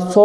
100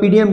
PDM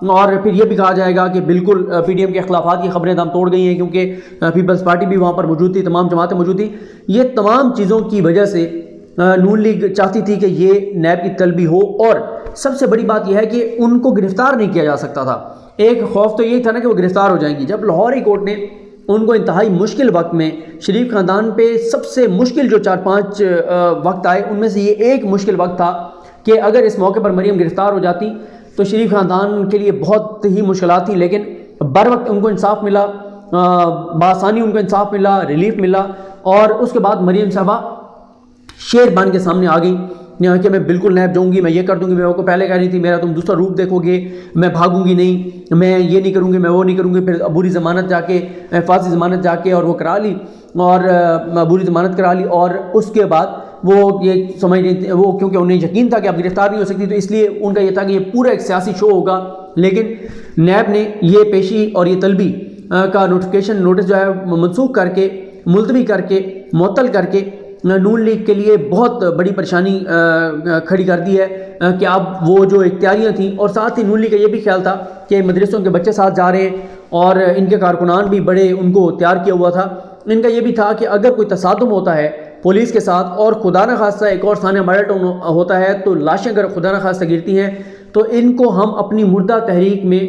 اور پھر یہ بھی کہا جائے گا کہ بالکل پی ڈی ایم کے اختلافات کی خبریں دم توڑ گئی ہیں کیونکہ پیپلز پارٹی بھی وہاں پر موجود تھی، تمام جماعتیں موجود تھیں۔ یہ تمام چیزوں کی وجہ سے نون لیگ چاہتی تھی کہ یہ نیب کی طلبی ہو، اور سب سے بڑی بات یہ ہے کہ ان کو گرفتار نہیں کیا جا سکتا تھا۔ ایک خوف تو یہی تھا نا کہ وہ گرفتار ہو جائیں گی۔ جب لاہور ہائی کورٹ نے ان کو انتہائی مشکل وقت میں، شریف خاندان پہ سب سے مشکل جو 4-5 وقت آئے ان میں سے یہ ایک مشکل وقت تھا کہ اگر اس موقع پر مریم گرفتار ہو جاتی تو شریف خاندان کے لیے بہت ہی مشکلات تھیں، لیکن بر وقت ان کو انصاف ملا، بآسانی ان کو انصاف ملا، ریلیف ملا، اور اس کے بعد مریم صاحبہ شیر بن کے سامنے آ گئی کہ میں بالکل نیب جاؤں گی، میں یہ کر دوں گی۔ میں وہ کو پہلے کہہ رہی تھی میرا تم دوسرا روپ دیکھو گے، میں بھاگوں گی نہیں، میں یہ نہیں کروں گی، میں وہ نہیں کروں گی۔ پھر عبوری ضمانت جا کے، حفاظتی ضمانت جا کے اور وہ کرا لی، اور عبوری ضمانت کرا لی، اور اس کے بعد وہ یہ سمجھ رہی تھی وہ، کیونکہ انہیں یقین تھا کہ اب گرفتار نہیں ہو سکتی، تو اس لیے ان کا یہ تھا کہ یہ پورا ایک سیاسی شو ہوگا۔ لیکن نیب نے یہ پیشی اور یہ طلبی کا نوٹس جو ہے منسوخ کر کے، ملتوی کر کے، معطل کر کے نون لیگ کے لیے بہت بڑی پریشانی کھڑی کر دی ہے کہ اب وہ جو اختیاریاں تھیں، اور ساتھ ہی نون لیگ کا یہ بھی خیال تھا کہ مدرسوں کے بچے ساتھ جا رہے ہیں اور ان کے کارکنان بھی بڑے ان کو تیار کیا ہوا تھا۔ ان کا یہ بھی تھا کہ اگر کوئی تصادم ہوتا ہے پولیس کے ساتھ، اور خدا نخواستہ ایک اور ثانیہ مارڈر ہوتا ہے، تو لاشیں اگر خدا نخواستہ گرتی ہیں تو ان کو ہم اپنی مردہ تحریک میں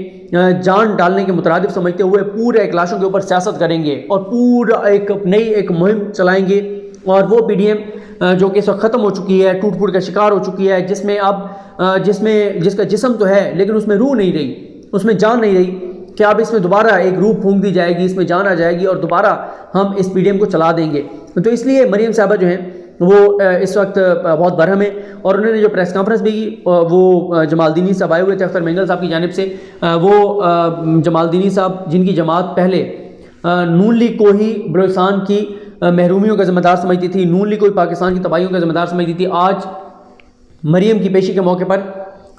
جان ڈالنے کے مترادف سمجھتے ہوئے پورے ایک لاشوں کے اوپر سیاست کریں گے اور پورا ایک نئی ایک مہم چلائیں گے۔ اور وہ پی ڈی ایم جو کہ اس وقت ختم ہو چکی ہے، ٹوٹ پھوٹ کا شکار ہو چکی ہے، جس میں اب جس کا جسم تو ہے لیکن اس میں روح نہیں رہی، اس میں جان نہیں رہی، کہ اب اس میں دوبارہ ایک روح پھونک دی جائے گی، اس میں جان آ جائے گی اور دوبارہ ہم اس پی ڈی ایم کو چلا دیں گے۔ تو اس لیے مریم صاحبہ جو ہیں وہ اس وقت بہت برہم ہیں، اور انہوں نے جو پریس کانفرنس بھی کی، وہ جمال دینی صاحب آئے ہوئے تھے اختر مینگل صاحب کی جانب سے۔ وہ جمال دینی صاحب جن کی جماعت پہلے نون لیگ کو ہی بلوچستان کی محرومیوں کا ذمہ دار سمجھتی تھی، نون لیگ کو ہی پاکستان کی تباہیوں کا ذمہ دار سمجھتی تھی، آج مریم کی پیشی کے موقع پر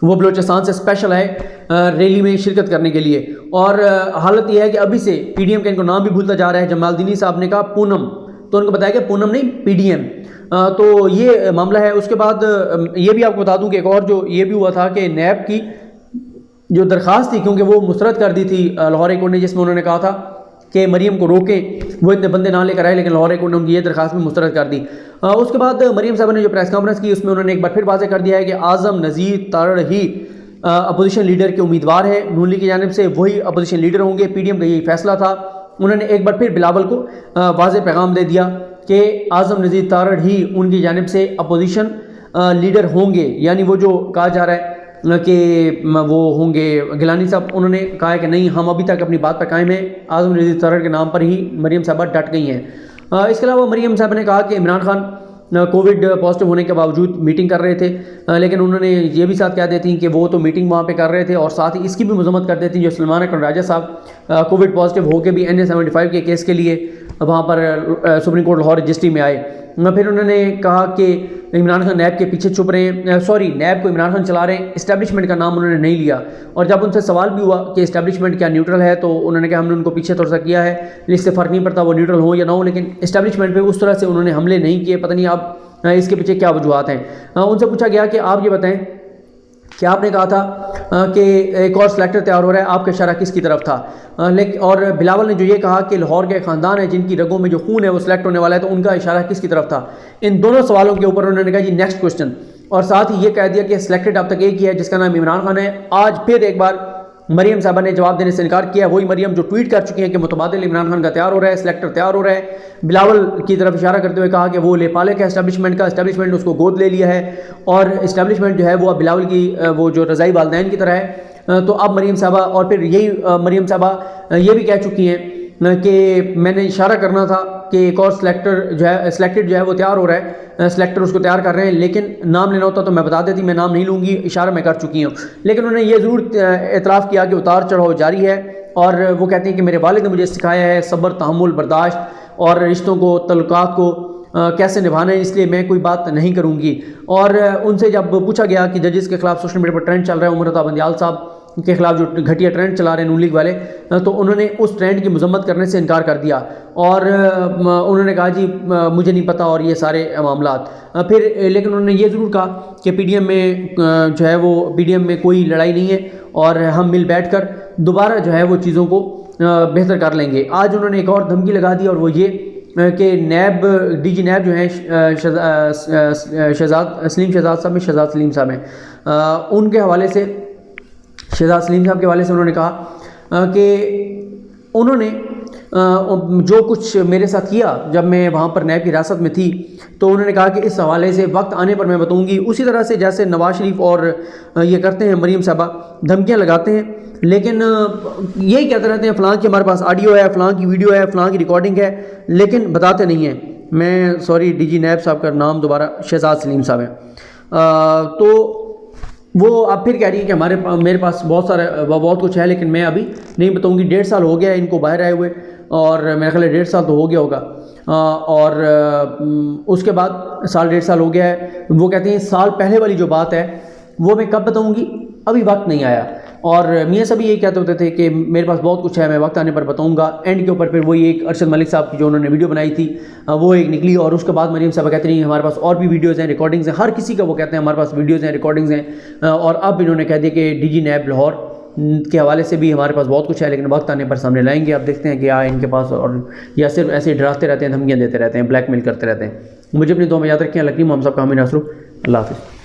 وہ بلوچستان سے اسپیشل ہے ریلی میں شرکت کرنے کے لیے۔ اور حالت یہ ہے کہ ابھی سے پی ڈی ایم کا ان کو نام بھی بھولتا جا رہا ہے۔ جمال دینی صاحب نے کہا پونم، تو ان کو بتایا کہ پونم نہیں پی ڈی ایم، تو یہ معاملہ ہے۔ اس کے بعد یہ بھی آپ کو بتا دوں کہ ایک اور جو یہ بھی ہوا تھا کہ نیب کی جو درخواست تھی، کیونکہ وہ مسترد کر دی تھی لاہور ہائی کورٹ نے، جس میں انہوں نے کہا تھا کہ مریم کو روکیں، وہ اتنے بندے نہ لے کر آئے، لیکن لاہور ہائی کورٹ نے ان کی یہ درخواست بھی مسترد کر دی۔ اس کے بعد مریم صاحبہ نے جو پریس کانفرنس کی، اس میں انہوں نے ایک بار پھر واضح کر دیا ہے کہ اعظم نذیر تارڑ ہی اپوزیشن لیڈر کے امیدوار ہے نون لیگ کی جانب سے، وہی اپوزیشن لیڈر ہوں گے، پی ڈی ایم کا یہی فیصلہ تھا۔ انہوں نے ایک بار پھر بلاول کو واضح پیغام دے دیا کہ اعظم نذیر تارڑ ہی ان کی جانب سے اپوزیشن لیڈر ہوں گے، یعنی وہ جو کہا جا رہا ہے کہ وہ ہوں گے گیلانی صاحب، انہوں نے کہا ہے کہ نہیں، ہم ابھی تک اپنی بات پر قائم ہیں، اعظم نذیر تارڑ کے نام پر ہی مریم صاحبہ ڈٹ گئی ہیں۔ اس کے علاوہ مریم صاحبہ نے کہا کہ عمران خان کووڈ پازیٹیو ہونے کے باوجود میٹنگ کر رہے تھے، لیکن انہوں نے یہ بھی ساتھ کہہ دیتی کہ وہ تو میٹنگ وہاں پہ کر رہے تھے، اور ساتھ ہی اس کی بھی مذمت کر دیتی جو سلمان اکرم راجہ صاحب کووڈ پازیٹیو ہو کے بھی NA-75 کے کیس کے لیے وہاں پر سپریم کورٹ لاہور رجسٹری میں آئے۔ پھر انہوں نے کہا کہ عمران خان نیب کے پیچھے چھپ رہے ہیں، نیب کو عمران خان چلا رہے ہیں، اسٹیبلشمنٹ کا نام انہوں نے نہیں لیا۔ اور جب ان سے سوال بھی ہوا کہ اسٹیبلشمنٹ کیا نیوٹرل ہے، تو انہوں نے کہا ہم نے ان کو پیچھے تھوڑا سا کیا ہے، اس سے فرق نہیں پڑتا وہ نیوٹرل ہوں یا نہ ہوں، لیکن اسٹیبلشمنٹ پہ اس طرح سے انہوں نے حملے نہیں کیے۔ پتہ نہیں اب اس کے پیچھے کیا وجوہات ہیں۔ ان سے پوچھا گیا کہ آپ یہ بتائیں کہ آپ نے کہا تھا کہ ایک اور سلیکٹر تیار ہو رہا ہے، آپ کا اشارہ کس کی طرف تھا؟ اور بلاول نے جو یہ کہا کہ لاہور کے خاندان ہے جن کی رگوں میں جو خون ہے وہ سلیکٹ ہونے والا ہے، تو ان کا اشارہ کس کی طرف تھا؟ ان دونوں سوالوں کے اوپر انہوں نے کہا جی نیکسٹ کوشچن، اور ساتھ ہی یہ کہہ دیا کہ سلیکٹڈ اب تک ایک ہی ہے جس کا نام عمران خان ہے۔ آج پھر ایک بار مریم صاحبہ نے جواب دینے سے انکار کیا، وہی مریم جو ٹویٹ کر چکی ہیں کہ متبادل عمران خان کا تیار ہو رہا ہے، سلیکٹر تیار ہو رہا ہے۔ بلاول کی طرف اشارہ کرتے ہوئے کہا کہ وہ لے پالے کا اسٹیبلشمنٹ کا، اسٹیبلشمنٹ نے اس کو گود لے لیا ہے، اور اسٹیبلشمنٹ جو ہے وہ اب بلاول کی وہ جو رضائی والدین کی طرح ہے۔ تو اب مریم صاحبہ، اور پھر یہی مریم صاحبہ یہ بھی کہہ چکی ہیں کہ میں نے اشارہ کرنا تھا کہ ایک اور سلیکٹڈ جو ہے وہ تیار ہو رہا ہے، سلیکٹر اس کو تیار کر رہے ہیں، لیکن نام لینا ہوتا تو میں بتا دیتی، میں نام نہیں لوں گی، اشارہ میں کر چکی ہوں۔ لیکن انہوں نے یہ ضرور اعتراف کیا کہ اتار چڑھاؤ جاری ہے، اور وہ کہتے ہیں کہ میرے والد نے مجھے سکھایا ہے صبر، تحمل، برداشت اور رشتوں کو، تعلقات کو کیسے نبھانا ہے، اس لیے میں کوئی بات نہیں کروں گی۔ اور ان سے جب پوچھا گیا کہ ججز کے خلاف سوشل میڈیا پر ٹرینڈ چل رہا ہے، عمر عطا بندیال صاحب کے خلاف جو گھٹیا ٹرینڈ چلا رہے ہیں نون لیگ والے، تو انہوں نے اس ٹرینڈ کی مذمت کرنے سے انکار کر دیا، اور انہوں نے کہا جی مجھے نہیں پتہ، اور یہ سارے معاملات۔ پھر لیکن انہوں نے یہ ضرور کہا کہ پی ڈی ایم میں جو ہے وہ پی ڈی ایم میں کوئی لڑائی نہیں ہے، اور ہم مل بیٹھ کر دوبارہ جو ہے وہ چیزوں کو بہتر کر لیں گے۔ آج انہوں نے ایک اور دھمکی لگا دی، اور وہ یہ کہ نیب ڈی جی نیب جو ہیں شہزاد سلیم صاحب ہیں، ان کے حوالے سے، شہزاد سلیم صاحب کے حوالے سے انہوں نے کہا کہ انہوں نے جو کچھ میرے ساتھ کیا جب میں وہاں پر نیب کی حراست میں تھی، تو انہوں نے کہا کہ اس حوالے سے وقت آنے پر میں بتاؤں گی۔ اسی طرح سے جیسے نواز شریف اور یہ کرتے ہیں، مریم صاحبہ دھمکیاں لگاتے ہیں، لیکن یہی کہتے رہتے ہیں فلاں کی ہمارے پاس آڈیو ہے، فلاں کی ویڈیو ہے، فلاں کی ریکارڈنگ ہے، لیکن بتاتے نہیں ہیں۔ میں سوری ڈی جی نیب صاحب کا نام دوبارہ شہزاد سلیم صاحب ہیں۔ تو وہ اب پھر کہہ رہی ہے کہ میرے پاس بہت کچھ ہے، لیکن میں ابھی نہیں بتاؤں گی۔ 1.5 سال ہو گیا ہے ان کو باہر آئے ہوئے، اور میرا خیال ہے 1.5 سال تو ہو گیا ہوگا، اور اس کے بعد 1.5 سال ہو گیا ہے۔ وہ کہتے ہیں سال پہلے والی جو بات ہے وہ میں کب بتاؤں گی، ابھی وقت نہیں آیا۔ اور میاں صاحب یہی کہتے ہوتے تھے کہ میرے پاس بہت کچھ ہے، میں وقت آنے پر بتاؤں گا۔ اینڈ کے اوپر پھر وہی ایک ارشد ملک صاحب کی جو انہوں نے ویڈیو بنائی تھی وہ ایک نکلی، اور اس کے بعد مریم صاحب کہتے ہیں ہمارے پاس اور بھی ویڈیوز ہیں، ریکارڈنگز ہیں، ہر کسی کا وہ کہتے ہیں ہمارے پاس ویڈیوز ہیں، ریکارڈنگز ہیں۔ اور اب انہوں نے کہہ دیا کہ ڈی جی نیب لاہور کے حوالے سے بھی ہمارے پاس بہت کچھ ہے، لیکن وقت آنے پر سامنے لائیں گے۔ اب دیکھتے ہیں کہ ان کے پاس، اور یا صرف ایسے ڈراتے رہتے ہیں، دھمکیاں دیتے رہتے ہیں، بلیک میل کرتے رہتے ہیں۔ مجھے اپنی دعا میں یاد رکھیں۔ لکھنؤ محمد صاحب کا حامی ناصر، اللہ حافظ۔